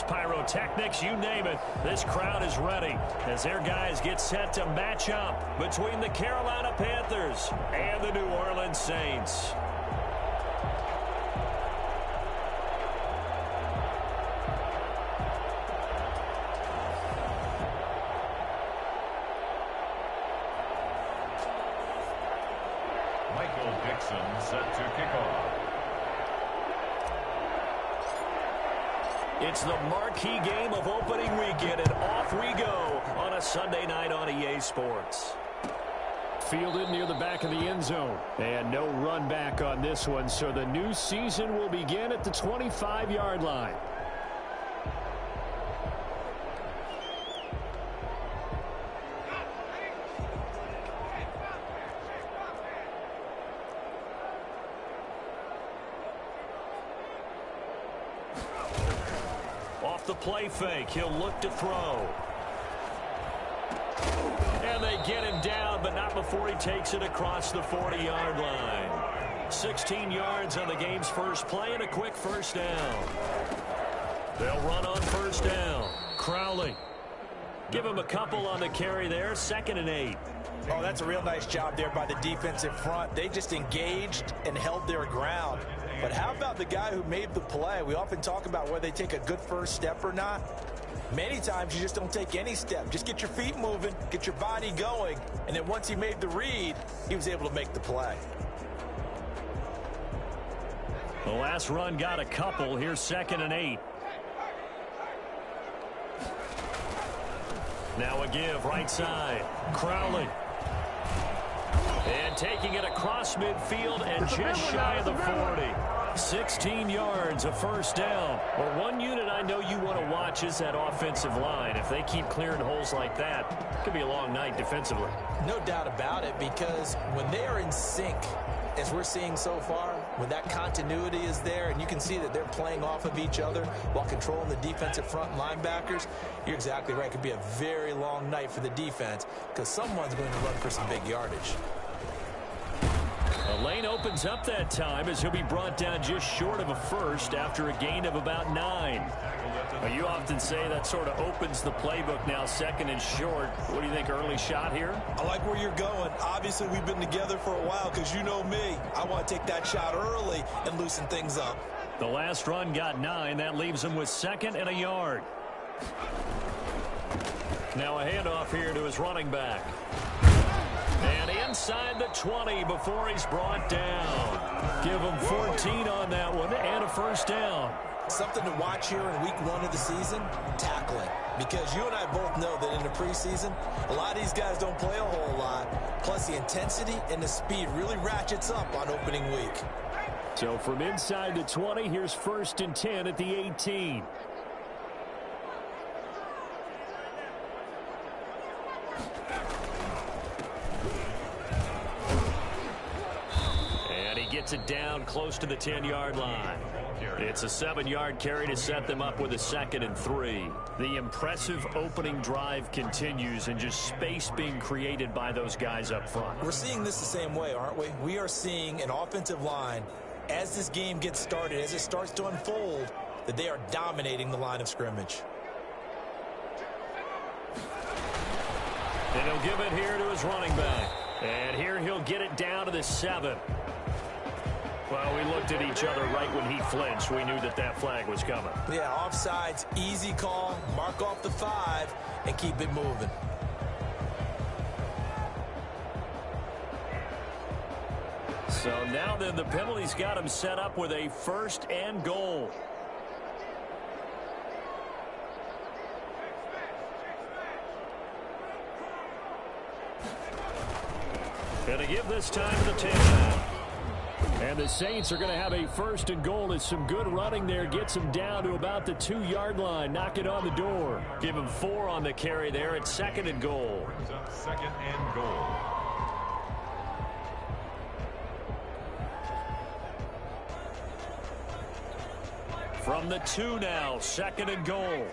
fireworks, pyrotechnics, you name it. This crowd is ready as their guys get set to match up between the Carolina Panthers and the New Orleans Saints. Set to kick off. It's the marquee game of opening weekend, and off we go on a Sunday night on EA Sports. Fielded near the back of the end zone. And no run back on this one, so the new season will begin at the 25-yard line. The play fake. He'll look to throw. And they get him down, but not before he takes it across the 40-yard line. 16 yards on the game's first play and a quick first down. They'll run on first down. Crowley. Give him a couple on the carry there. 2nd and 8. Oh, that's a real nice job there by the defensive front. They just engaged and held their ground. But how about the guy who made the play? We often talk about whether they take a good first step or not. Many times you just don't take any step. Just get your feet moving, get your body going, and then once he made the read, he was able to make the play. The last run got a couple. Here's 2nd and 8. Now a give, right side. Crowley. And taking it across midfield and just shy of the 40. 16 yards, a first down. Well, one unit I know you want to watch is that offensive line. If they keep clearing holes like that, it could be a long night defensively. No doubt about it, because when they are in sync, as we're seeing so far, when that continuity is there and you can see that they're playing off of each other while controlling the defensive front and linebackers, you're exactly right. It could be a very long night for the defense because someone's going to run for some big yardage. The lane opens up that time as he'll be brought down just short of a first after a gain of about 9. Well, you often say that sort of opens the playbook now, 2nd and short. What do you think, early shot here? I like where you're going. Obviously, we've been together for a while because you know me. I want to take that shot early and loosen things up. The last run got 9. That leaves him with 2nd and a yard. Now a handoff here to his running back. And inside the 20 before he's brought down. Give him 14 on that one and a first down. Something to watch here in week 1 of the season, tackling. Because you and I both know that in the preseason, a lot of these guys don't play a whole lot. Plus the intensity and the speed really ratchets up on opening week. So from inside the 20, here's 1st and 10 at the 18. Gets it down close to the 10-yard line. It's a 7-yard carry to set them up with a 2nd and 3. The impressive opening drive continues and just space being created by those guys up front. We're seeing this the same way, aren't we? We are seeing an offensive line, as this game gets started, as it starts to unfold, that they are dominating the line of scrimmage. And he'll give it here to his running back. And here he'll get it down to the 7. Well, we looked at each other right when he flinched. We knew that that flag was coming. Yeah, offsides, easy call, mark off the 5, and keep it moving. So now then the penalty's got him set up with a 1st and goal. Gonna give this time to the 10. And the Saints are going to have a 1st and goal. As some good running there gets them down to about the 2-yard line. Knock it on the door. Give him 4 on the carry there at 2nd and goal. 2nd and goal. From the 2 now, 2nd and goal.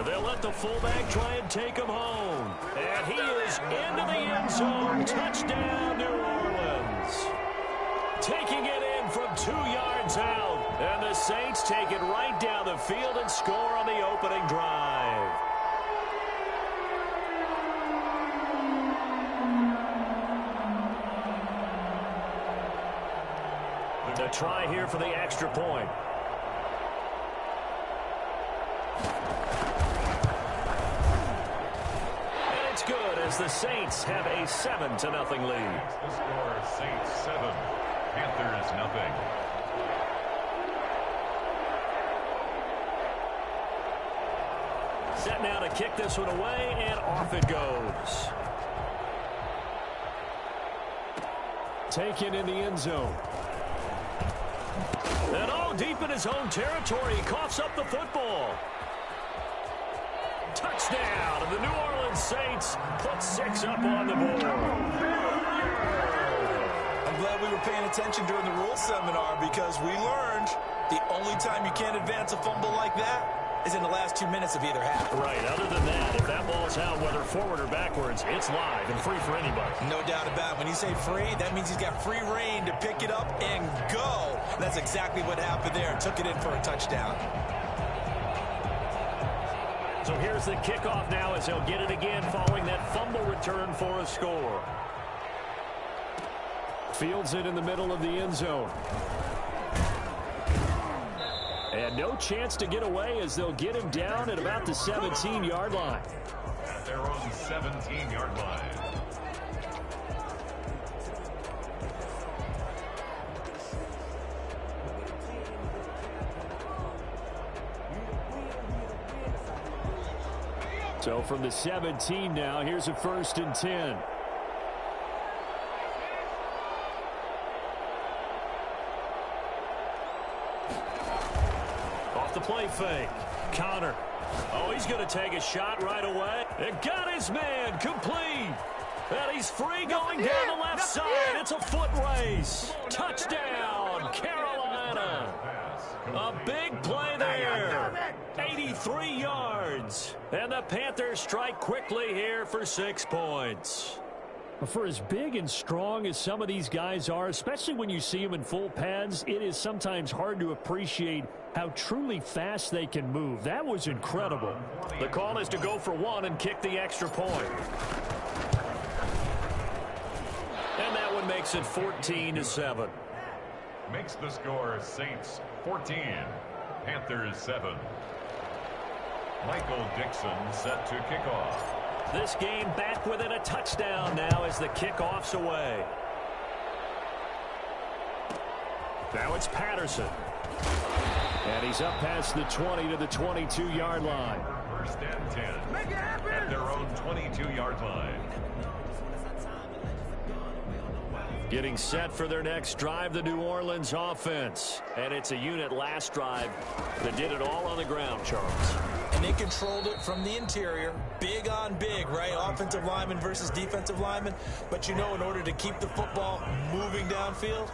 They'll let the fullback try and take him home. And he is into the end zone. Touchdown, New Orleans. Taking it in from 2 yards out. And the Saints take it right down the field and score on the opening drive. To try here for the extra point. And it's good as the Saints have a 7-0 lead. The score, Saints 7, Panthers nothing. Set now to kick this one away, and off it goes. Taken in the end zone. And all deep in his own territory, he coughs up the football. Touchdown, and the New Orleans Saints put 6 up on the board. I'm glad we were paying attention during the rules seminar because we learned the only time you can't advance a fumble like that is in the last 2 minutes of either half. Right, other than that, if that ball's out, whether forward or backwards, it's live and free for anybody. No doubt about it. When you say free, that means he's got free reign to pick it up and go. And that's exactly what happened there. Took it in for a touchdown. So here's the kickoff now as he'll get it again following that fumble return for a score. Fields it in the middle of the end zone. And no chance to get away as they'll get him down at about the 17-yard line. At their own 17-yard line. So from the 17 now, here's a 1st and 10. The play fake. Counter. Oh, he's going to take a shot right away. And got his man complete. And he's free going down the left side. It's a foot race. Touchdown, Carolina. A big play there. 83 yards. And the Panthers strike quickly here for 6 points. For as big and strong as some of these guys are, especially when you see them in full pads, it is sometimes hard to appreciate how truly fast they can move. That was incredible. The call is to go for 1 and kick the extra point. And that one makes it 14-7. Makes the score Saints 14, Panthers 7. Michael Dixon set to kick off. This game back within a touchdown now as the kickoff's away. Now it's Patterson. And he's up past the 20 to the 22-yard line. 1st and 10 at their own 22-yard line. Getting set for their next drive, the New Orleans offense. And it's a unit last drive that did it all on the ground, Charles. And they controlled it from the interior. Big on big, right? Offensive lineman versus defensive lineman. But you know, in order to keep the football moving downfield,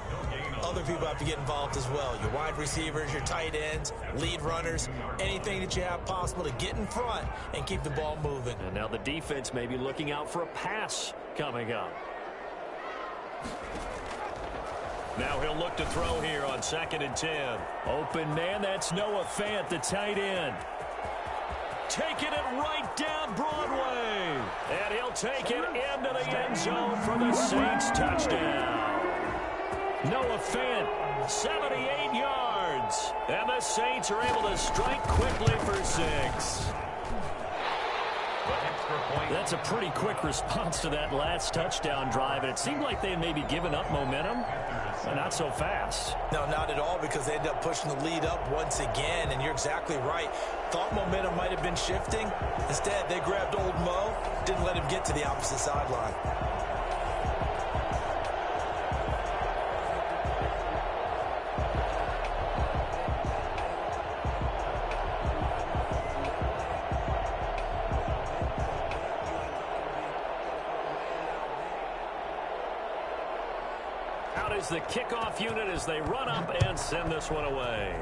other people have to get involved as well. Your wide receivers, your tight ends, lead runners, anything that you have possible to get in front and keep the ball moving. And now the defense may be looking out for a pass coming up. Now he'll look to throw here on 2nd and 10. Open man, that's Noah Fant, the tight end. Taking it right down Broadway. And he'll take it into the end zone for the Saints touchdown. Noah Fant, 78 yards. And the Saints are able to strike quickly for 6. That's a pretty quick response to that last touchdown drive. And it seemed like they had maybe given up momentum. But not so fast. No, not at all, because they ended up pushing the lead up once again. And you're exactly right. Thought momentum might have been shifting. Instead, they grabbed old Mo, didn't let him get to the opposite sideline. Out is the kickoff unit as they run up and send this one away.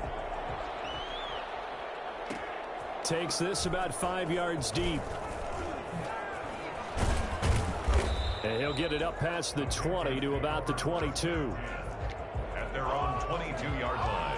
Takes this about 5 yards deep. And he'll get it up past the 20 to about the 22. At their own 22-yard line.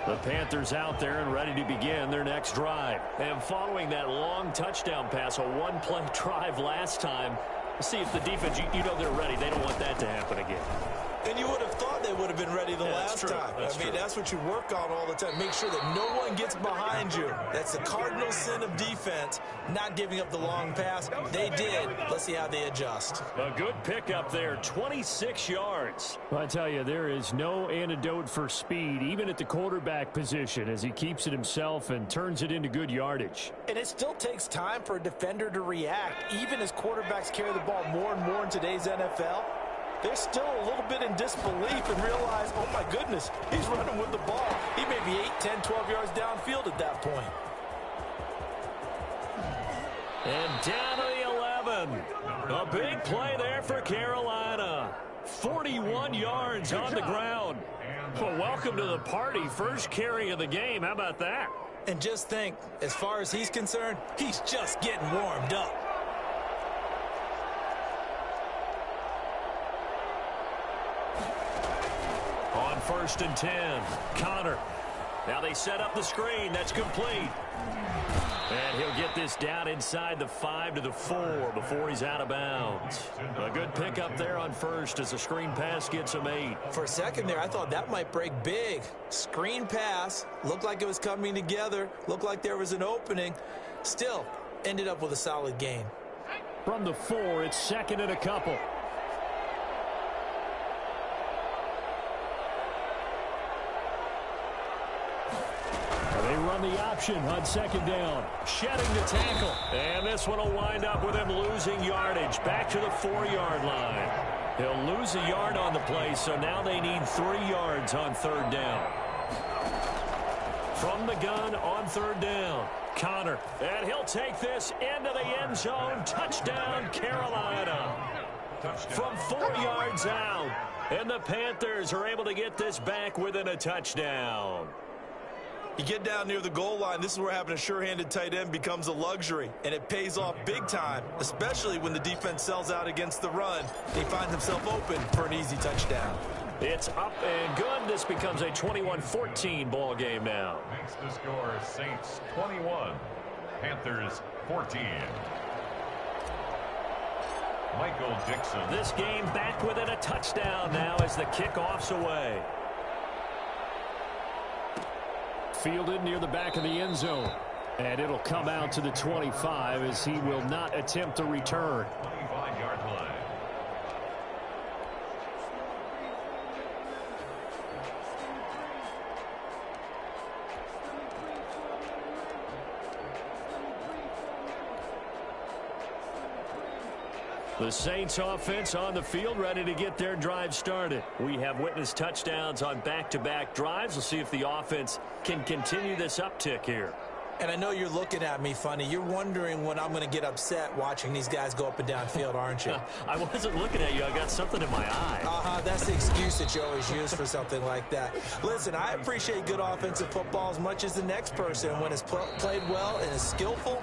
The Panthers out there and ready to begin their next drive. And following that long touchdown pass, a one-play drive last time, see if the defense, you know they're ready. They don't want that to happen again. And you would have thought they would have been ready the last time. That's what you work on all the time. Make sure that no one gets behind you. That's the cardinal sin of defense, not giving up the long pass. They did. Let's see how they adjust. A good pickup there, 26 yards. I tell you, there is no antidote for speed, even at the quarterback position, as he keeps it himself and turns it into good yardage. And it still takes time for a defender to react, even as quarterbacks carry the ball more and more in today's NFL. They're still a little bit in disbelief and realize, oh my goodness, he's running with the ball. He may be 8, 10, 12 yards downfield at that point. And down to the 11. A big play there for Carolina. 41 yards on the ground. Well, welcome to the party. First carry of the game. How about that? And just think, as far as he's concerned, he's just getting warmed up. On 1st and 10, Connor. Now they set up the screen. That's complete. And he'll get this down inside the 5 to the 4 before he's out of bounds. A good pickup there on first as the screen pass gets him 8. For a second there, I thought that might break big. Screen pass. Looked like it was coming together. Looked like there was an opening. Still, ended up with a solid gain. From the 4, it's 2nd and a couple. They run the option on 2nd down. Shedding the tackle. And this one will wind up with him losing yardage. Back to the 4-yard line. He'll lose a yard on the play, so now they need 3 yards on 3rd down. From the gun on 3rd down, Connor. And he'll take this into the end zone. Touchdown, Carolina. From 4 yards out. And the Panthers are able to get this back within a touchdown. You get down near the goal line, this is where having a sure-handed tight end becomes a luxury, and it pays off big time, especially when the defense sells out against the run. He finds himself open for an easy touchdown. It's up and good. This becomes a 21-14 ball game now. Makes the score Saints 21, Panthers 14. Michael Dixon. This game back within a touchdown now as the kickoff's away. Fielded near the back of the end zone. And it'll come out to the 25 as he will not attempt to return. 25-yard line. The Saints offense on the field ready to get their drive started. We have witnessed touchdowns on back-to-back drives. We'll see if the offense can continue this uptick here. And I know you're looking at me funny. You're wondering when I'm going to get upset watching these guys go up and down field, aren't you? I wasn't looking at you. I got something in my eye. That's the excuse that you always use for something like that. Listen, I appreciate good offensive football as much as the next person. When it's played well and is skillful,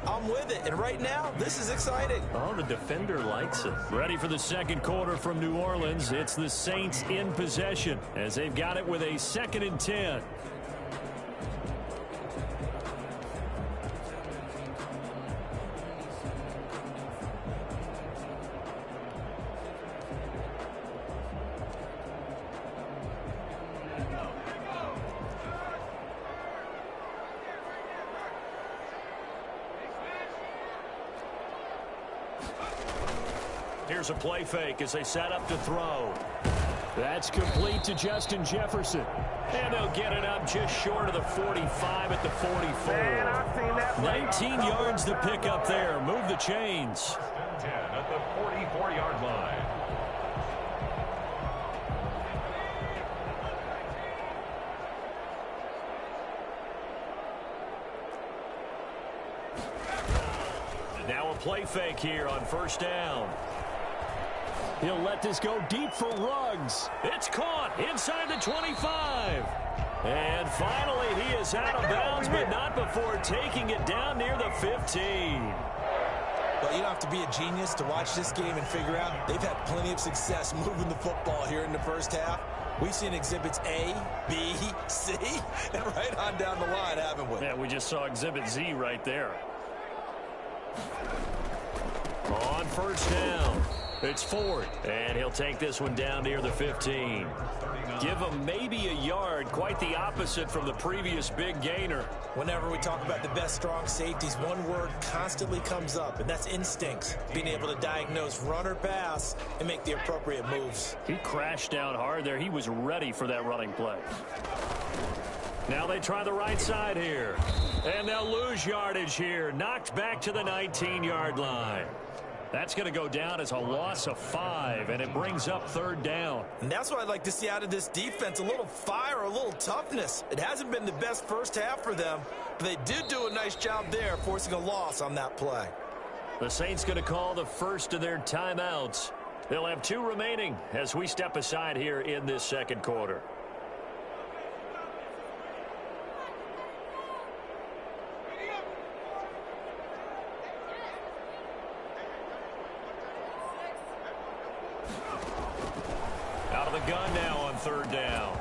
I'm with it. And right now, this is exciting. Oh, the defender likes it. Ready for the second quarter from New Orleans. It's the Saints in possession as they've got it with a 2nd and 10. Here's a play fake as they set up to throw. That's complete to Justin Jefferson. And they'll get it up just short of the 45 at the 44. 19 yards to pick up there. Move the chains. 10 at the 44-yard line. Now a play fake here on 1st down. He'll let this go deep for Ruggs. It's caught inside the 25. And finally, he is out of bounds, but not before taking it down near the 15. Well, you don't have to be a genius to watch this game and figure out they've had plenty of success moving the football here in the first half. We've seen exhibits A, B, C, and right on down the line, haven't we? Yeah, we just saw exhibit Z right there. On first down, it's Ford, and he'll take this one down near the 15. Give him maybe a yard, quite the opposite from the previous big gainer. Whenever we talk about the best strong safeties, one word constantly comes up, and that's instincts. Being able to diagnose run or pass and make the appropriate moves. He crashed down hard there. He was ready for that running play. Now they try the right side here. And they'll lose yardage here. Knocked back to the 19-yard line. That's going to go down as a loss of 5, and it brings up third down. And that's what I'd like to see out of this defense, a little fire, a little toughness. It hasn't been the best first half for them, but they did do a nice job there, forcing a loss on that play. The Saints going to call the first of their timeouts. They'll have 2 remaining as we step aside here in this second quarter. Out of the gun now on third down.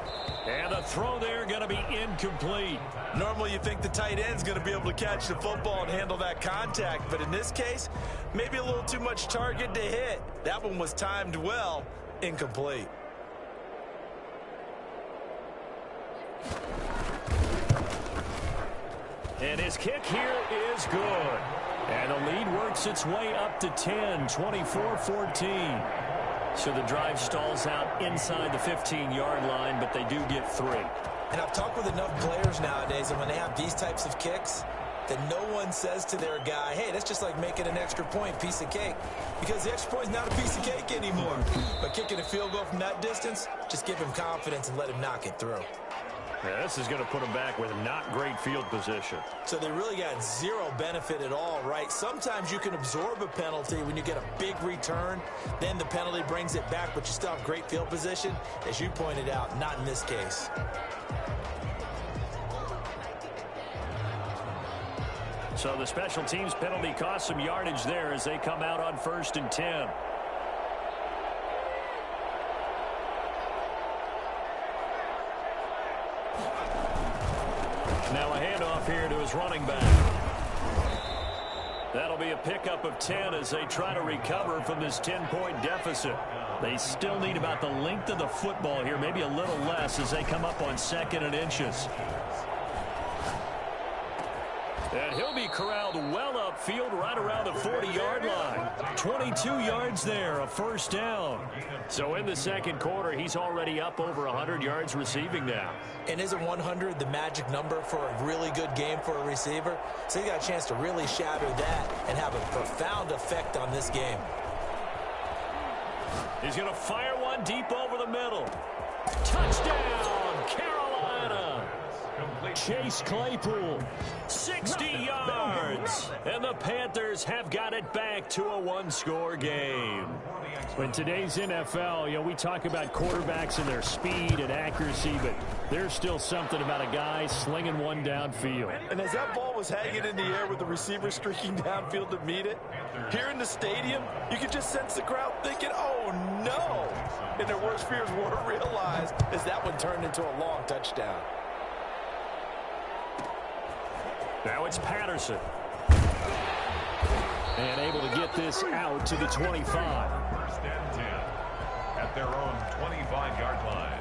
And the throw there going to be incomplete. Normally you think the tight end's going to be able to catch the football and handle that contact, but in this case, maybe a little too much target to hit. That one was timed well, incomplete. And his kick here is good. And the lead works its way up to 10, 24-14. So the drive stalls out inside the 15-yard line, but they do get 3. And I've talked with enough players nowadays, and when they have these types of kicks, that no one says to their guy, hey, that's just like making an extra point, piece of cake. Because the extra point is not a piece of cake anymore. But kicking a field goal from that distance, just give him confidence and let him knock it through. Yeah, this is going to put them back with not great field position. So they really got zero benefit at all, right? Sometimes you can absorb a penalty when you get a big return. Then the penalty brings it back, but you still have great field position. As you pointed out, not in this case. So the special teams penalty cost some yardage there as they come out on 1st and 10. Now a handoff here to his running back. That'll be a pickup of 10 as they try to recover from this 10-point deficit. They still need about the length of the football here, maybe a little less as they come up on 2nd and inches. And he'll be corralled well upfield right around the 40-yard line. 22 yards there, a first down. So in the second quarter, he's already up over 100 yards receiving now. And isn't 100 the magic number for a really good game for a receiver? So he got a chance to really shatter that and have a profound effect on this game. He's going to fire one deep over the middle. Touchdown, Carolina. Chase Claypool, 60 yards. And the Panthers have got it back to a one-score game. In today's NFL, we talk about quarterbacks and their speed and accuracy, but there's still something about a guy slinging one downfield. And as that ball was hanging in the air with the receiver streaking downfield to meet it, here in the stadium, you could just sense the crowd thinking, oh, no. And their worst fears were realized as that one turned into a long touchdown. Now it's Patterson. And able to get this out to the 25. 1st and 10 at their own 25-yard line.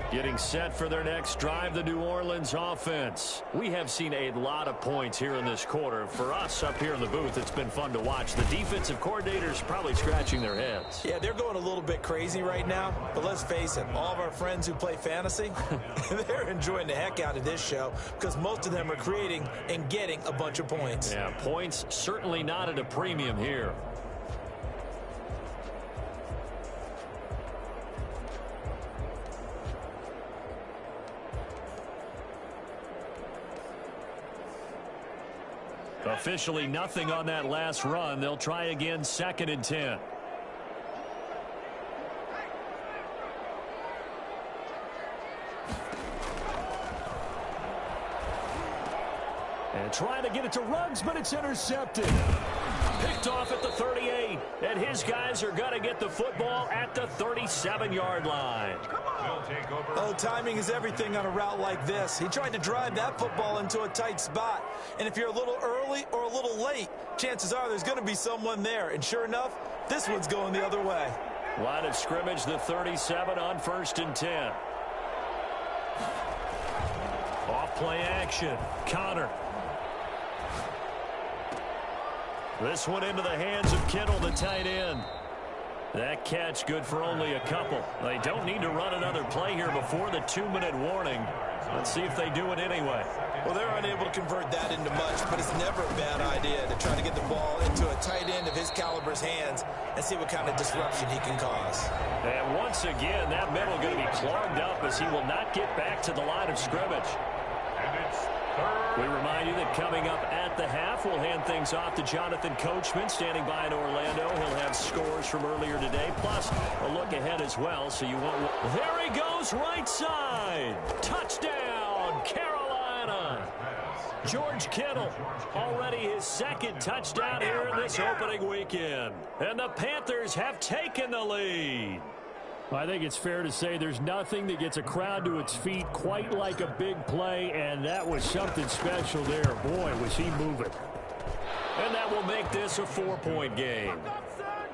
Getting set for their next drive, the New Orleans offense. We have seen a lot of points here in this quarter. For us up here in the booth, it's been fun to watch. The defensive coordinators probably scratching their heads. Yeah, they're going a little bit crazy right now. But let's face it, all of our friends who play fantasy, they're enjoying the heck out of this show because most of them are creating and getting a bunch of points. Yeah, points certainly not at a premium here. Officially nothing on that last run. They'll try again, 2nd and 10. And trying to get it to Ruggs, but it's intercepted. Picked off at the 38. And his guys are going to get the football at the 37-yard line. Oh, timing is everything on a route like this. He tried to drive that football into a tight spot. And if you're a little early or a little late, chances are there's going to be someone there. And sure enough, this one's going the other way. Line of scrimmage, the 37 on 1st and 10. Off play action. Connor. This one into the hands of Kittle, the tight end. That catch good for only a couple. They don't need to run another play here before the 2-minute warning. Let's see if they do it anyway. Well, they're unable to convert that into much, but it's never a bad idea to try to get the ball into a tight end of his caliber's hands and see what kind of disruption he can cause. And once again, that middle going to be clogged up as he will not get back to the line of scrimmage. We remind you that coming up at the half, we'll hand things off to Jonathan Coachman, standing by in Orlando. He'll have scores from earlier today, plus a look ahead as well, so you won't... There he goes, right side. Touchdown, Carolina. George Kittle, already his 2nd touchdown here in this opening weekend. And the Panthers have taken the lead. I think it's fair to say there's nothing that gets a crowd to its feet quite like a big play, and that was something special there. Boy, was he moving. And that will make this a 4-point game.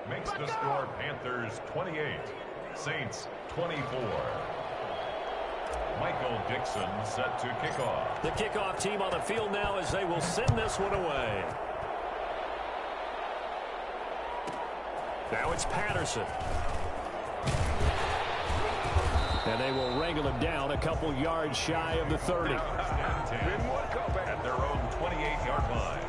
Makes the score Panthers 28, Saints 24. Michael Dixon set to kick off. The kickoff team on the field now as they will send this one away. Now it's Patterson. And they will wrangle him down a couple yards shy of the 30. At their own 28-yard line.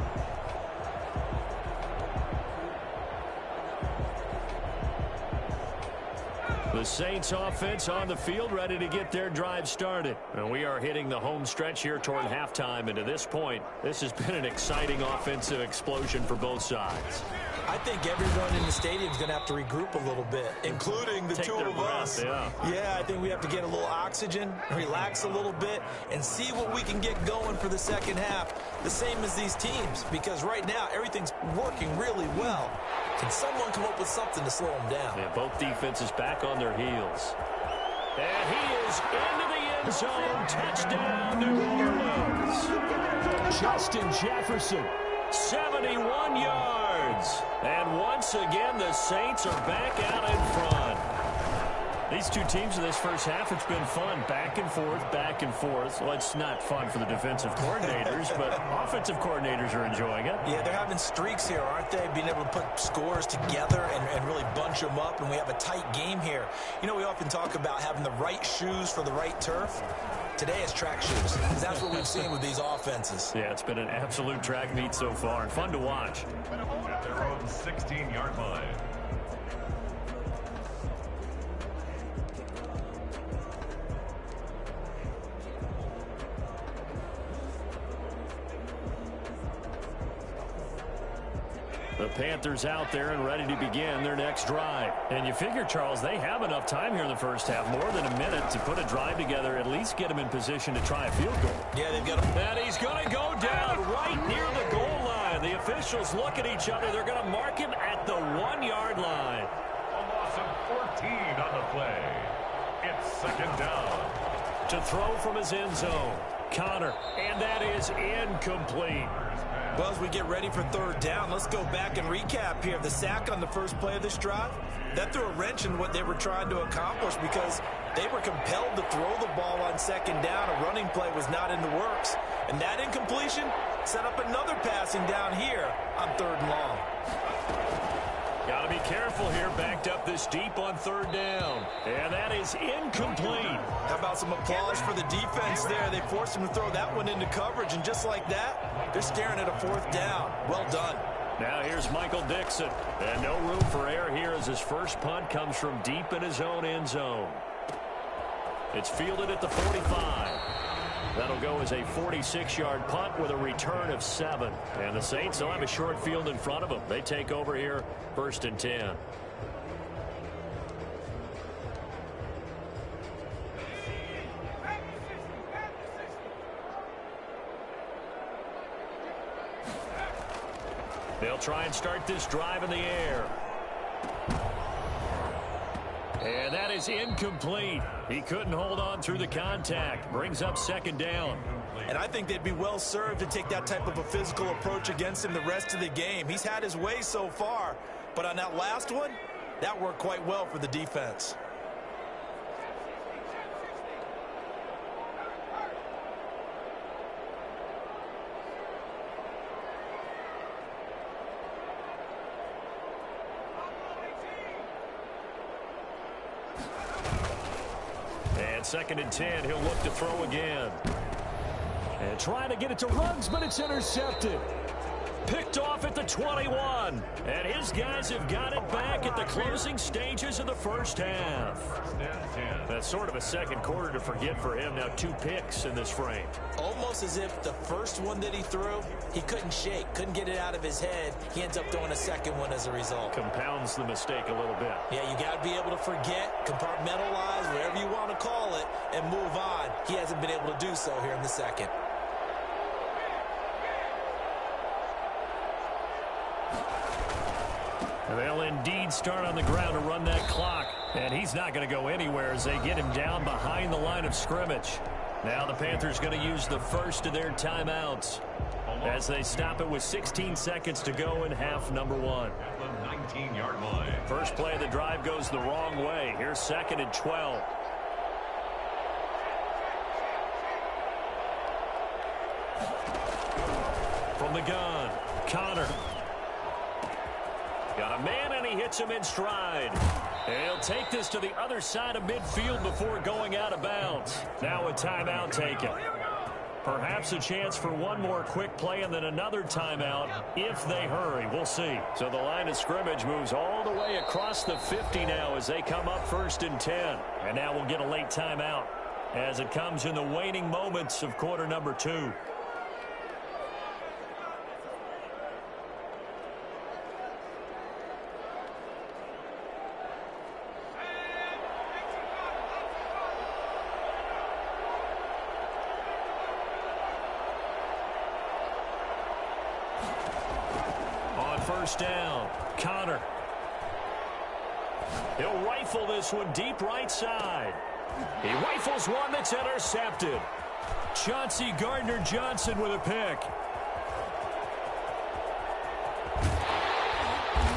The Saints offense on the field, ready to get their drive started. And we are hitting the home stretch here toward halftime. And to this point, this has been an exciting offensive explosion for both sides. I think everyone in the stadium is going to have to regroup a little bit, including the two of us. Yeah, I think we have to get a little oxygen, relax a little bit, and see what we can get going for the second half. The same as these teams, because right now everything's working really well. Can someone come up with something to slow them down? Yeah, both defenses back on their heels. And he is into the end zone. Touchdown, New Orleans. Justin Jefferson, 71 yards. And once again, the Saints are back out in front. These two teams in this first half, it's been fun. Back and forth, back and forth. Well, it's not fun for the defensive coordinators, but offensive coordinators are enjoying it. Yeah, they're having streaks here, aren't they? Being able to put scores together and really bunch them up, and we have a tight game here. You know, we often talk about having the right shoes for the right turf. Today it's track shoes. That's what we've seen with these offenses. Yeah, it's been an absolute track meet so far, and fun to watch. At their own 16-yard line. The Panthers out there and ready to begin their next drive. And you figure, Charles, they have enough time here in the first half, more than a minute, to put a drive together, at least get them in position to try a field goal. Yeah, they've got him. And he's going to go down right near the goal line. The officials look at each other. They're going to mark him at the 1-yard line. A loss of 14 on the play. It's second down. To throw from his end zone, Connor, and that is incomplete. Well, as we get ready for third down, let's go back and recap here. The sack on the first play of this drive, that threw a wrench in what they were trying to accomplish because they were compelled to throw the ball on second down. A running play was not in the works. And that incompletion set up another passing down here on third and long. Got to be careful here, backed up this deep on third down. And that is incomplete. How about some applause for the defense there? They forced him to throw that one into coverage, and just like that, they're staring at a fourth down. Well done. Now here's Michael Dixon. And no room for error here as his first punt comes from deep in his own end zone. It's fielded at the 45. That'll go as a 46-yard punt with a return of 7. And the Saints will have a short field in front of them. They take over here, 1st and 10. They'll try and start this drive in the air. And that is incomplete. He couldn't hold on through the contact. Brings up 2nd down. And I think they'd be well served to take that type of a physical approach against him the rest of the game. He's had his way so far. But on that last one, that worked quite well for the defense. And 2nd and 10, he'll look to throw again. And trying to get it to Ruggs, but it's intercepted. Picked off at the 21. And his guys have got it back at the closing stages of the first half. That's sort of a second quarter to forget for him. Now 2 picks in this frame. Almost as if the first one that he threw, he couldn't shake, couldn't get it out of his head. He ends up throwing a second one as a result. Compounds the mistake a little bit. Yeah, you got to be able to forget, compartmentalize, whatever you want to call it, and move on. He hasn't been able to do so here in the second. They'll indeed start on the ground to run that clock. And he's not going to go anywhere as they get him down behind the line of scrimmage. Now the Panthers going to use the first of their timeouts as they stop it with 16 seconds to go in half number 1. At the 19-yard line. First play of the drive goes the wrong way. Here's 2nd and 12. From the gun, Connor. Got a man, and he hits him in stride. And he'll take this to the other side of midfield before going out of bounds. Now a timeout taken. Perhaps a chance for one more quick play and then another timeout if they hurry. We'll see. So the line of scrimmage moves all the way across the 50 now as they come up 1st and 10. And now we'll get a late timeout as it comes in the waning moments of quarter number 2. First down, Connor. He'll rifle this one deep right side. He rifles one that's intercepted. Chauncey Gardner-Johnson with a pick.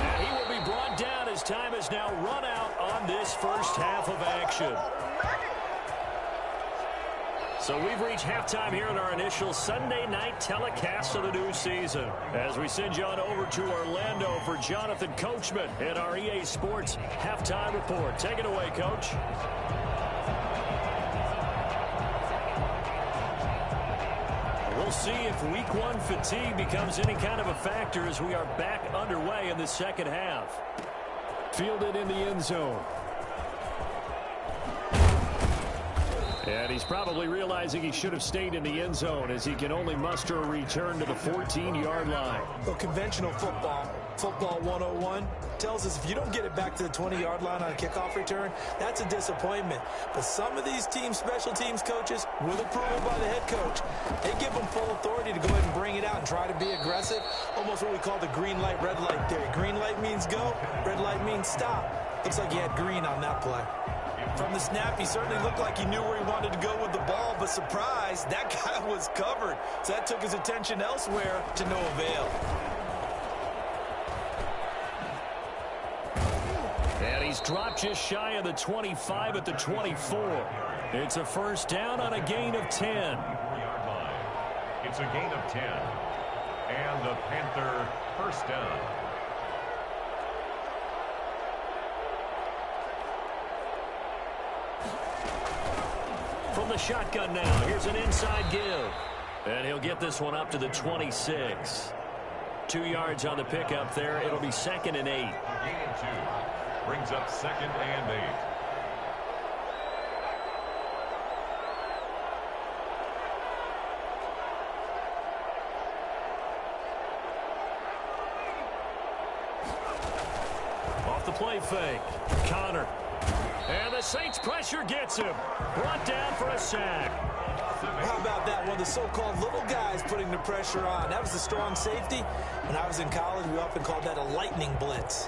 And he will be brought down as time has now run out on this first half of action. So we've reached halftime here in our initial Sunday night telecast of the new season. As we send you on over to Orlando for Jonathan Coachman in our EA Sports halftime report. Take it away, Coach. We'll see if week 1 fatigue becomes any kind of a factor as we are back underway in the second half. Fielded in the end zone. And he's probably realizing he should have stayed in the end zone as he can only muster a return to the 14-yard line. Well, conventional football 101, tells us if you don't get it back to the 20-yard line on a kickoff return, that's a disappointment. But some of these special teams coaches, with approval by the head coach, they give them full authority to go ahead and bring it out and try to be aggressive. Almost what we call the green light, red light theory. Green light means go, red light means stop. Looks like he had green on that play. From the snap, he certainly looked like he knew where he wanted to go with the ball, but surprise, that guy was covered. So that took his attention elsewhere to no avail. And he's dropped just shy of the 25 at the 24. It's a first down on a gain of 10. It's a gain of 10. And the Panther first down. From the shotgun now, here's an inside give. And he'll get this one up to the 26. 2 yards on the pickup there. It'll be 2nd and 8. Gain of 2. Brings up 2nd and 8. play fake. Connor. And the Saints pressure gets him. Brought down for a sack. How about that? One of the so-called little guys putting the pressure on. That was a strong safety. When I was in college, we often called that a lightning blitz.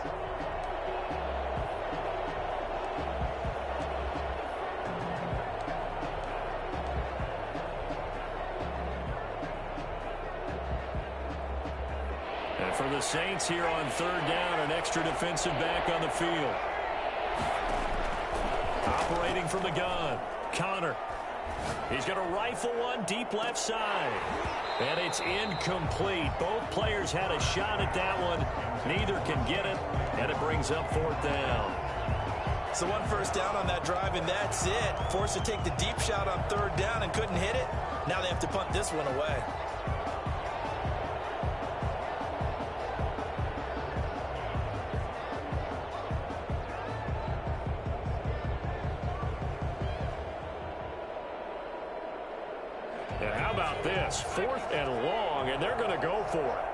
And for the Saints here on third down, an extra defensive back on the field. Operating from the gun, Connor. He's going to rifle one deep left side. And it's incomplete. Both players had a shot at that one. Neither can get it, and it brings up fourth down. So one first down on that drive, and that's it. Forced to take the deep shot on third down and couldn't hit it. Now they have to punt this one away. And how about this? 4th and long, and they're going to go for it.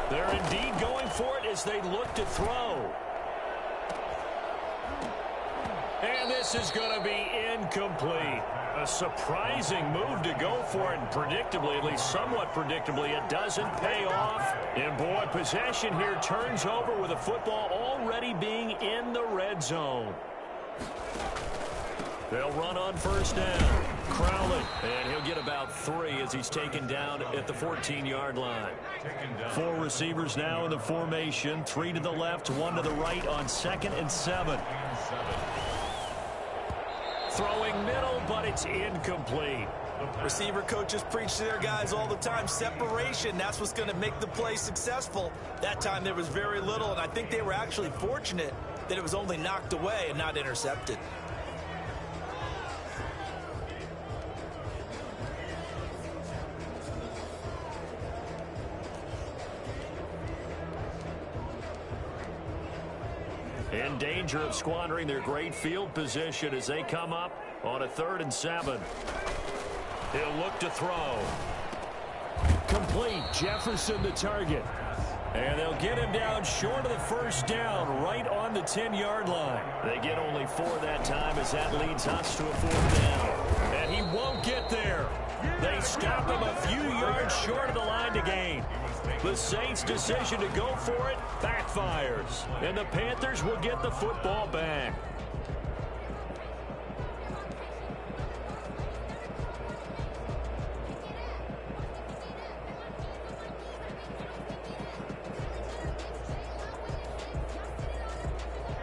They're indeed going for it as they look to throw. And this is going to be incomplete. A surprising move to go for it, and predictably, at least somewhat predictably, it doesn't pay off. And boy, possession here turns over with the football already being in the red zone. They'll run on first down. Crowley, and he'll get about 3 as he's taken down at the 14-yard line. 4 receivers now in the formation. 3 to the left, 1 to the right on 2nd and 7. Throwing middle, but it's incomplete. Receiver coaches preach to their guys all the time. Separation, that's what's going to make the play successful. That time there was very little, and I think they were actually fortunate that it was only knocked away and not intercepted. In danger of squandering their great field position as they come up on a 3rd and 7. He'll look to throw. Complete. Jefferson the target. And they'll get him down short of the first down, right on the 10-yard line. They get only 4 that time as that leads us to a 4th down. And he won't get there. They stop him a few yards short of the line to gain. The Saints' decision to go for it backfires. And the Panthers will get the football back.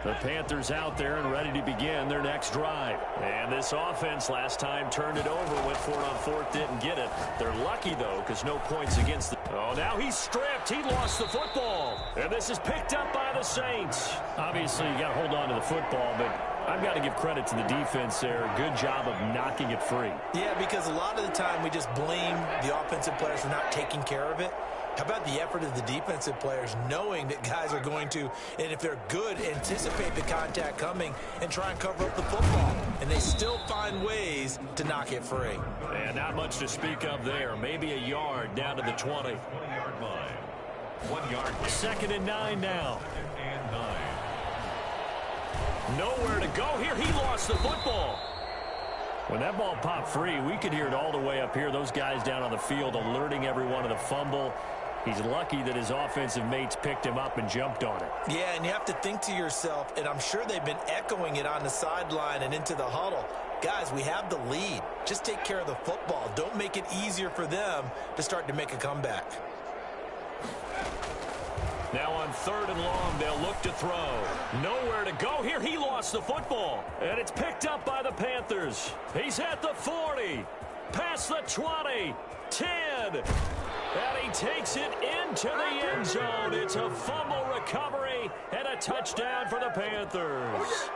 The Panthers out there and ready to begin their next drive. And this offense last time turned it over, went for it on 4th, didn't get it. They're lucky, though, because no points against the... Oh, now he's stripped. He lost the football. And this is picked up by the Saints. Obviously, you got to hold on to the football, but I've got to give credit to the defense there. Good job of knocking it free. Yeah, because a lot of the time we just blame the offensive players for not taking care of it. How about the effort of the defensive players knowing that guys are going to, and if they're good, anticipate the contact coming and try and cover up the football. And they still find ways to knock it free. And not much to speak of there. Maybe a yard down to the 20. 20-yard line. 1 yard. 2nd and 9 now. Nowhere to go here. He lost the football. When that ball popped free, we could hear it all the way up here. Those guys down on the field alerting everyone of the fumble. He's lucky that his offensive mates picked him up and jumped on it. Yeah, and you have to think to yourself, and I'm sure they've been echoing it on the sideline and into the huddle. Guys, we have the lead. Just take care of the football. Don't make it easier for them to start to make a comeback. Now on 3rd and long, they'll look to throw. Nowhere to go here. He lost the football. And it's picked up by the Panthers. He's at the 40. Past the 20. 10. And he takes it into the end zone. It's a fumble recovery and a touchdown for the Panthers.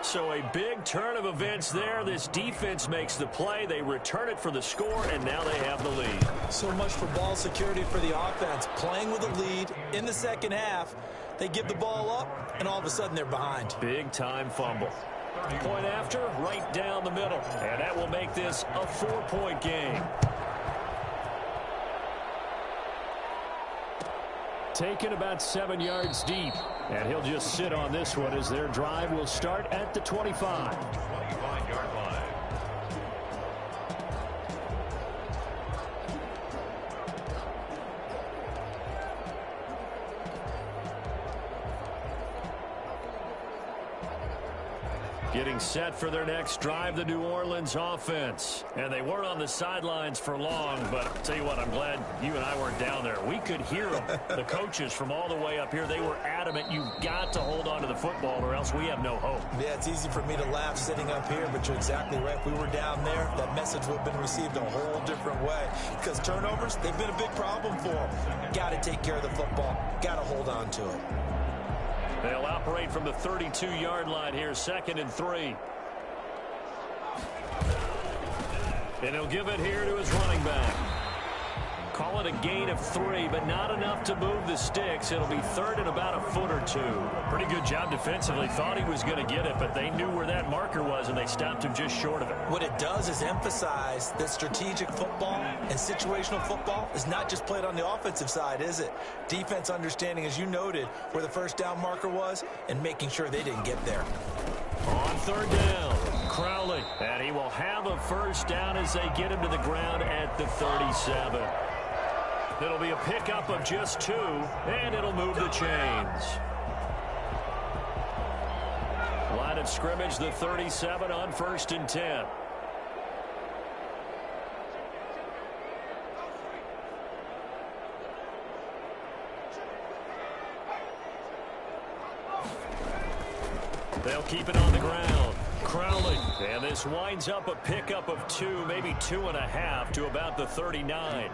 So a big turn of events there. This defense makes the play. They return it for the score, and now they have the lead. So much for ball security for the offense. Playing with a lead in the second half. They give the ball up, and all of a sudden they're behind. Big-time fumble. Point after, right down the middle. And that will make this a 4-point game. taken about 7 yards deep. And he'll just sit on this one as their drive will start at the 25. 25-yard line. Getting set for their next drive, the New Orleans offense. And they weren't on the sidelines for long, but I'll tell you what, I'm glad you and I weren't down there. We could hear them. The coaches from all the way up here, they were adamant, you've got to hold on to the football or else we have no hope. Yeah, it's easy for me to laugh sitting up here, but you're exactly right. If we were down there, that message would have been received a whole different way. Because turnovers, they've been a big problem for them. Got to take care of the football. Got to hold on to it. They'll operate from the 32-yard line here, 2nd and 3. And he'll give it here to his running back. Call it a gain of 3, but not enough to move the sticks. It'll be 3rd and about a foot or 2. Pretty good job defensively. Thought he was going to get it, but they knew where that marker was, and they stopped him just short of it. What it does is emphasize that strategic football and situational football is not just played on the offensive side, is it? Defense understanding, as you noted, where the first down marker was and making sure they didn't get there. On 3rd down, Crowley. And he will have a first down as they get him to the ground at the 37. It'll be a pickup of just 2, and it'll move the chains. Line of scrimmage, the 37 on 1st and 10. They'll keep it on the ground. Crowley. And this winds up a pickup of 2, maybe 2.5 to about the 39.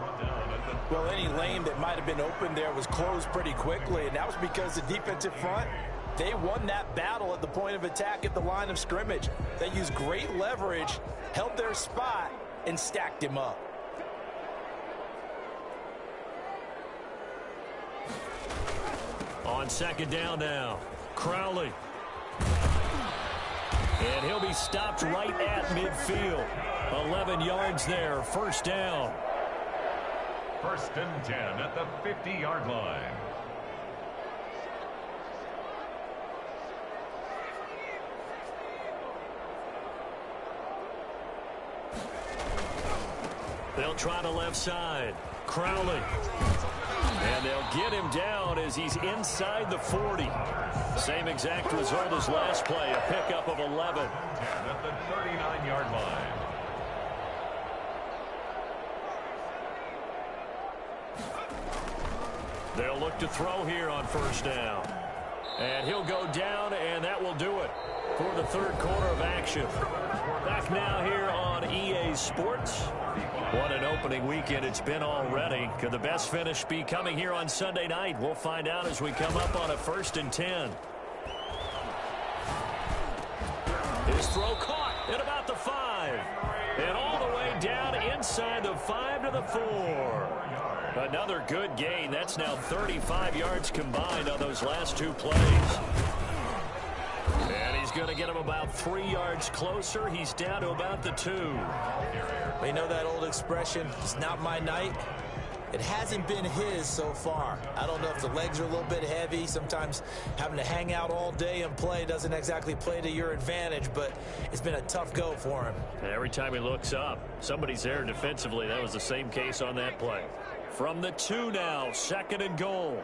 Well, any lane that might have been open there was closed pretty quickly, and that was because the defensive front, they won that battle at the point of attack at the line of scrimmage. They used great leverage, held their spot, and stacked him up. On 2nd down now, Crowley. And he'll be stopped right at midfield. 11 yards there, 1st down. 1st and 10 at the 50-yard line. They'll try the left side. Crowley. And they'll get him down as he's inside the 40. Same exact result as last play, a pickup of 11. 10 at the 39-yard line. They'll look to throw here on 1st down. And he'll go down, and that will do it for the 3rd quarter of action. Back now here on EA Sports. What an opening weekend it's been already. Could the best finish be coming here on Sunday night? We'll find out as we come up on a 1st and 10. His throw caught at about the 5. And all the way down inside the 5 to the 4. Another good gain. That's now 35 yards combined on those last 2 plays. And he's going to get him about 3 yards closer. He's down to about the 2. You know that old expression, it's not my night? It hasn't been his so far. I don't know if the legs are a little bit heavy. Sometimes having to hang out all day and play doesn't exactly play to your advantage, but it's been a tough go for him. Every time he looks up, somebody's there defensively. That was the same case on that play. From the 2 now, 2nd and goal.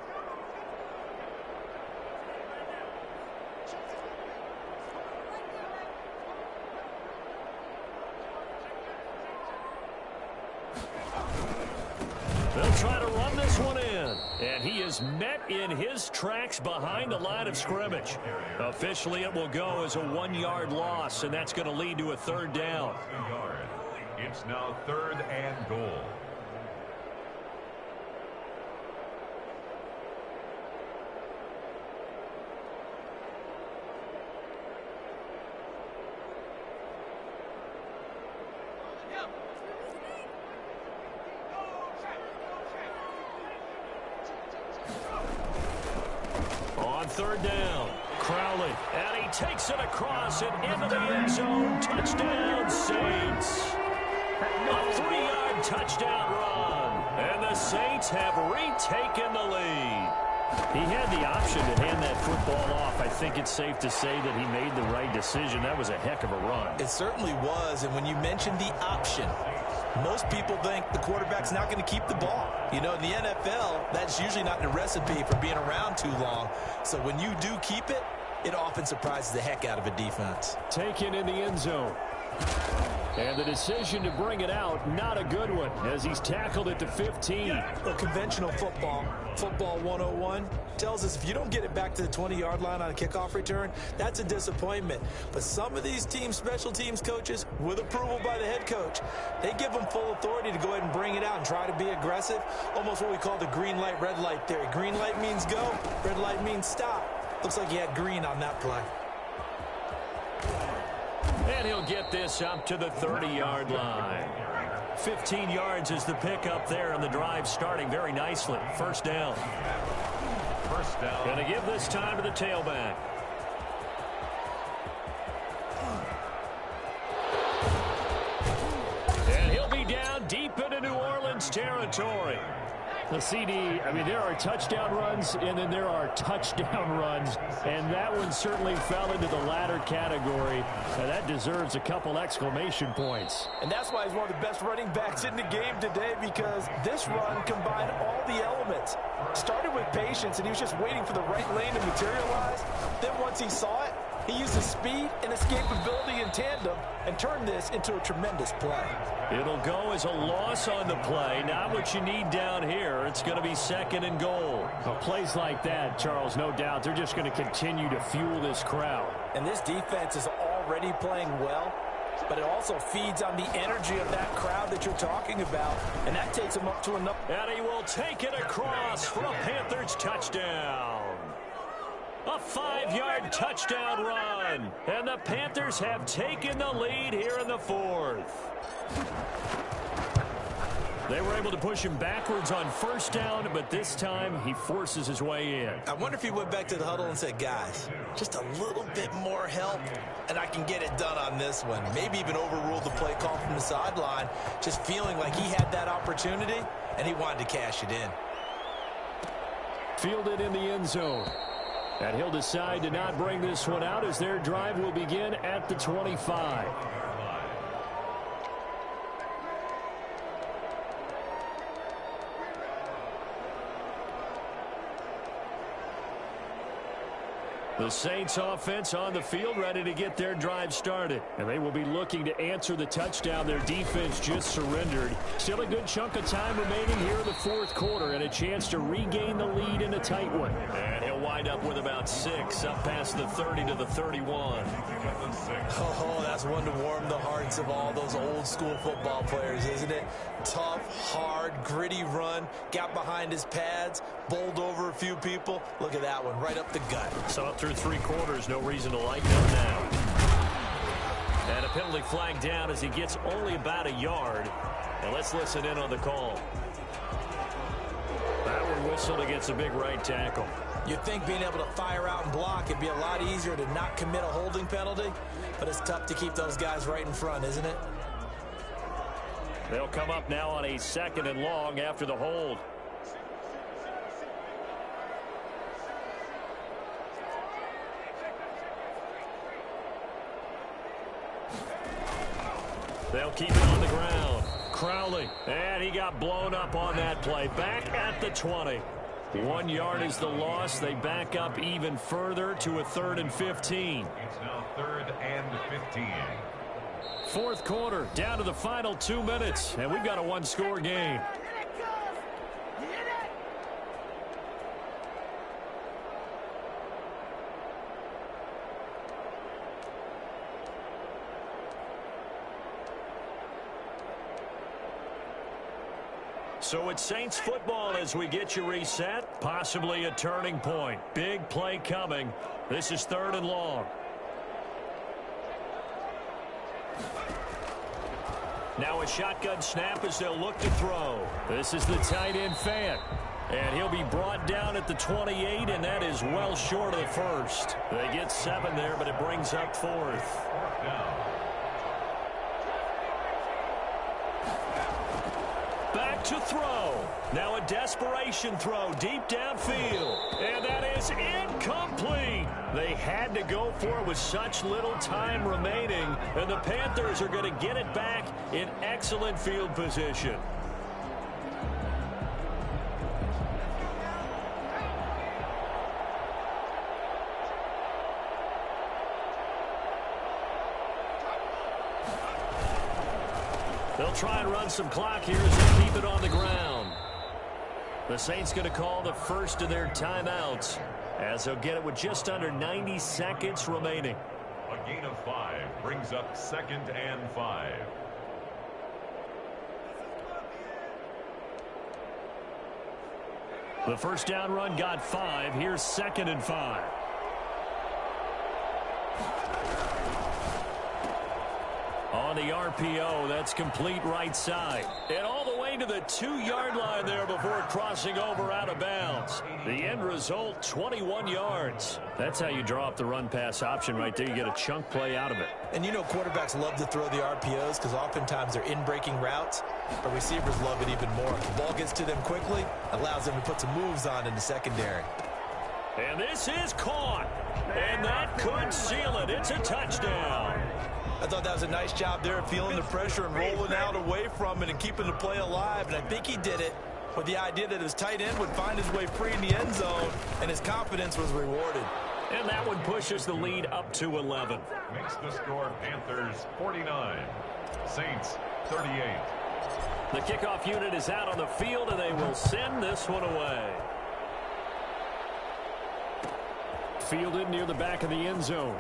They'll try to run this one in. And he is met in his tracks behind the line of scrimmage. Officially, it will go as a 1-yard loss, and that's going to lead to a 3rd down. It's now 3rd and goal. On 3rd down, Crowley, and he takes it across and into the end zone. Touchdown, Saints. A 3-yard touchdown run, and the Saints have retaken the lead. He had the option to hand that football off. I think it's safe to say that he made the right decision. That was a heck of a run. It certainly was, and when you mentioned the option, most people think the quarterback's not going to keep the ball. You know, in the NFL, that's usually not the recipe for being around too long. So when you do keep it, it often surprises the heck out of a defense. Taken in the end zone. And the decision to bring it out, not a good one, as he's tackled at the 15. Well, conventional football 101, tells us if you don't get it back to the 20-yard line on a kickoff return, that's a disappointment. But some of these teams, special teams coaches, with approval by the head coach, they give them full authority to go ahead and bring it out and try to be aggressive, almost what we call the green light, red light theory. Green light means go, red light means stop. Looks like he had green on that play. And he'll get this up to the 30-yard line. 15 yards is the pickup there, and the drive starting very nicely. First down. First down. Going to give this time to the tailback. And he'll be down deep into New Orleans territory. The CD, I mean, there are touchdown runs, and then there are touchdown runs, and that one certainly fell into the latter category. And that deserves a couple exclamation points. And that's why he's one of the best running backs in the game today, because this run combined all the elements. Started with patience, and he was just waiting for the right lane to materialize. Then once he saw it, he used his speed and escapability in tandem and turned this into a tremendous play. It'll go as a loss on the play. Not what you need down here. It's going to be second and goal. Well, plays like that, Charles, no doubt, they're just going to continue to fuel this crowd. And this defense is already playing well, but it also feeds on the energy of that crowd that you're talking about, and that takes him up to another. And he will take it across for a Panthers touchdown. A 5-yard touchdown run. And the Panthers have taken the lead here in the fourth. They were able to push him backwards on first down, but this time he forces his way in. I wonder if he went back to the huddle and said, guys, just a little bit more help, and I can get it done on this one. Maybe even overruled the play call from the sideline, just feeling like he had that opportunity, and he wanted to cash it in. Fielded in the end zone. And he'll decide to not bring this one out as their drive will begin at the 25. The Saints offense on the field ready to get their drive started. And they will be looking to answer the touchdown their defense just surrendered. Still a good chunk of time remaining here in the fourth quarter and a chance to regain the lead in a tight one. And he'll wind up with about 6 up past the 30 to the 31. Oh, that's one to warm the hearts of all those old school football players, isn't it? Tough, hard, gritty run, got behind his pads, bowled over a few people. Look at that one, right up the gut. So up through 3 quarters, no reason to lighten up now. And a penalty flag down as he gets only about a yard. And let's listen in on the call. That one whistled against a big right tackle. You'd think being able to fire out and block, it'd be a lot easier to not commit a holding penalty, but it's tough to keep those guys right in front, isn't it? They'll come up now on a 2nd and long after the hold. They'll keep it on the ground. Crowley, and he got blown up on that play. Back at the 20. 1 yard is the loss. They back up even further to a 3rd and 15. It's now 3rd and 15. Fourth quarter, down to the final 2 minutes, and we've got a 1-score game. So it's Saints football as we get you reset. Possibly a turning point. Big play coming. This is 3rd and long. Now a shotgun snap as they'll look to throw. This is the tight end Fant. And he'll be brought down at the 28, and that is well short of the first. They get 7 there, but it brings up 4th. Back back to throw. Now a desperation throw deep downfield. And that is incomplete. They had to go for it with such little time remaining. And the Panthers are going to get it back in excellent field position. They'll try and run some clock here as they keep it on the ground. The Saints going to call the first of their timeouts as they'll get it with just under 90 seconds remaining. A gain of 5 brings up 2nd and 5. The first down run got 5. Here's 2nd and 5. On the RPO, that's complete right side. And all the way to the 2-yard line there before crossing over out of bounds. The end result, 21 yards. That's how you draw up the run-pass option right there. You get a chunk play out of it. And you know quarterbacks love to throw the RPOs because oftentimes they're in-breaking routes, but receivers love it even more. If the ball gets to them quickly, allows them to put some moves on in the secondary. And this is caught. And that could seal it. It's a touchdown. I thought that was a nice job there of feeling the pressure and rolling out away from it and keeping the play alive. And I think he did it with the idea that his tight end would find his way free in the end zone, and his confidence was rewarded. And that one pushes the lead up to 11. Makes the score Panthers 49, Saints 38. The kickoff unit is out on the field, and they will send this one away. Fielded near the back of the end zone.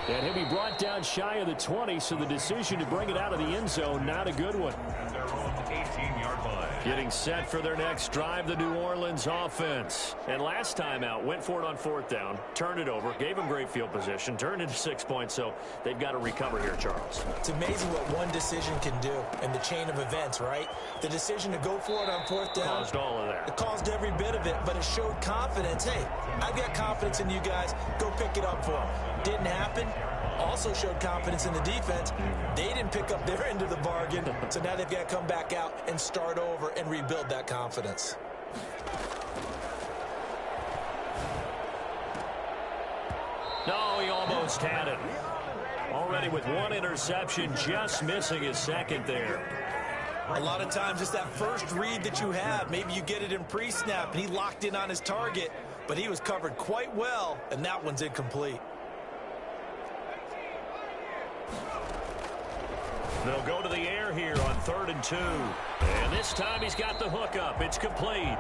And he'll be brought down shy of the 20, so the decision to bring it out of the end zone, not a good one. At their own 18-yard line. Getting set for their next drive, the New Orleans offense. And last time out, went for it on 4th down, turned it over, gave them great field position, turned into 6 points, so they've got to recover here, Charles. It's amazing what one decision can do in the chain of events, right? The decision to go for it on 4th down. Caused all of that. It caused every bit of it, but it showed confidence. Hey, I've got confidence in you guys. Go pick it up for them. Didn't happen. Also showed confidence in the defense. They didn't pick up their end of the bargain, so now they've got to come back out and start over and rebuild that confidence. No, he almost had it. Already with one interception, just missing his 2nd there. A lot of times it's that first read that you have. Maybe you get it in pre-snap, and he locked in on his target, but he was covered quite well, and that one's incomplete. They'll go to the air here on 3rd and 2. And this time he's got the hook up. It's complete.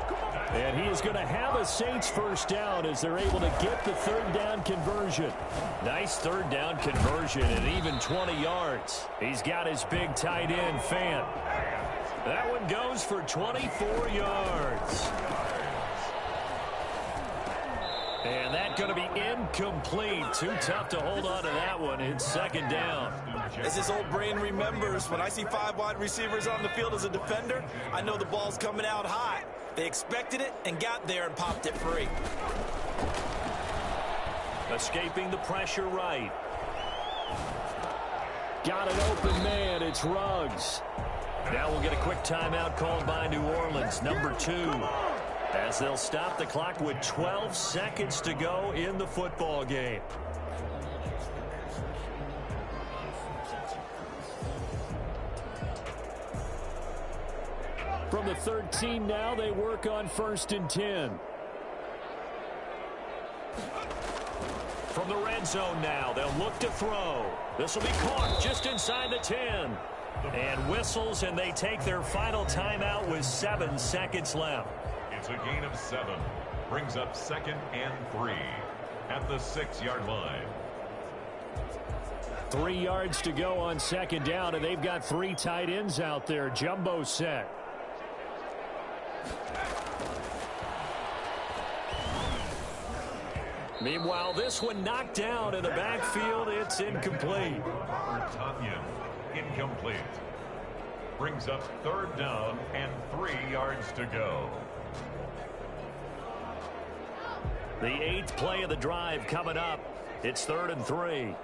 And he is going to have a Saints first down as they're able to get the 3rd down conversion. Nice 3rd down conversion and even 20 yards. He's got his big tight end, Fant. That one goes for 24 yards. And that's going to be incomplete. Too tough to hold on to that one. It's 2nd down. As his old brain remembers, when I see 5 wide receivers on the field as a defender, I know the ball's coming out hot. They expected it and got there and popped it free. Escaping the pressure right. Got an open man. It's Ruggs. Now we'll get a quick timeout called by New Orleans, number 2. As they'll stop the clock with 12 seconds to go in the football game. From the 13 now, they work on 1st and 10. From the red zone now, they'll look to throw. This will be caught just inside the 10. And whistles, and they take their final timeout with 7 seconds left. It's a gain of 7. Brings up 2nd and 3 at the 6-yard line. 3 yards to go on 2nd down, and they've got 3 tight ends out there. Jumbo set. Meanwhile, this one knocked down in the backfield. It's incomplete. Tanyan, incomplete. Brings up 3rd down and 3 yards to go. The 8th play of the drive coming up. It's 3rd and 3.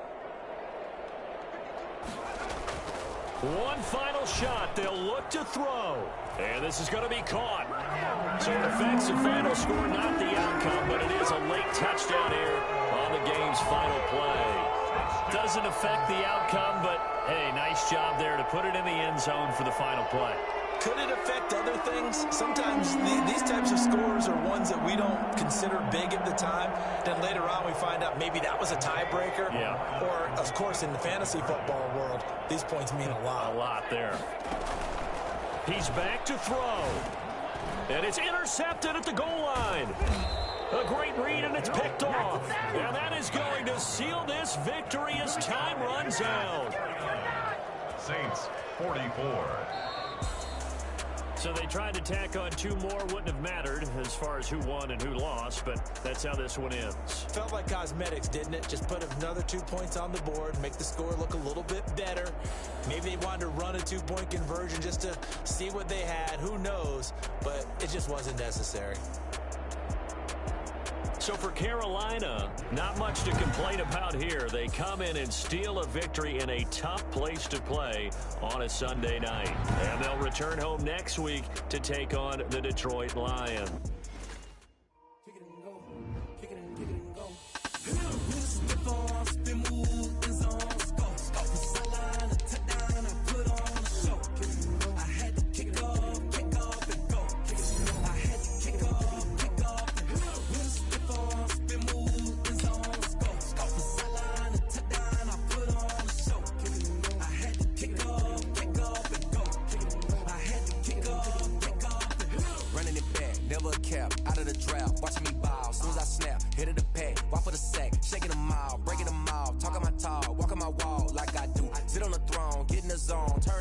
One final shot. They'll look to throw. And this is going to be caught. So it affects the final score, not the outcome, but it is a late touchdown here on the game's final play. Doesn't affect the outcome, but, hey, nice job there to put it in the end zone for the final play. Could it affect other things? Sometimes these types of scores are ones that we don't consider big at the time. Then later on we find out maybe that was a tiebreaker. Yeah. Or, of course, in the fantasy football world, these points mean a lot. A lot there. He's back to throw. And it's intercepted at the goal line. A great read, and it's picked off. And that is going to seal this victory as time runs out. Saints 44. So they tried to tack on two more. Wouldn't have mattered as far as who won and who lost, but that's how this one ends. Felt like cosmetics, didn't it? Just put another 2 points on the board, make the score look a little bit better. Maybe they wanted to run a 2-point conversion just to see what they had. Who knows? But it just wasn't necessary. So for Carolina, not much to complain about here. They come in and steal a victory in a tough place to play on a Sunday night. And they'll return home next week to take on the Detroit Lions. Watching me ball, soon as I snap, hit of the pack, walk for the sack, shaking them all, breaking them all, talking my talk, walking my wall like I do, sit on the throne, get in the zone, turn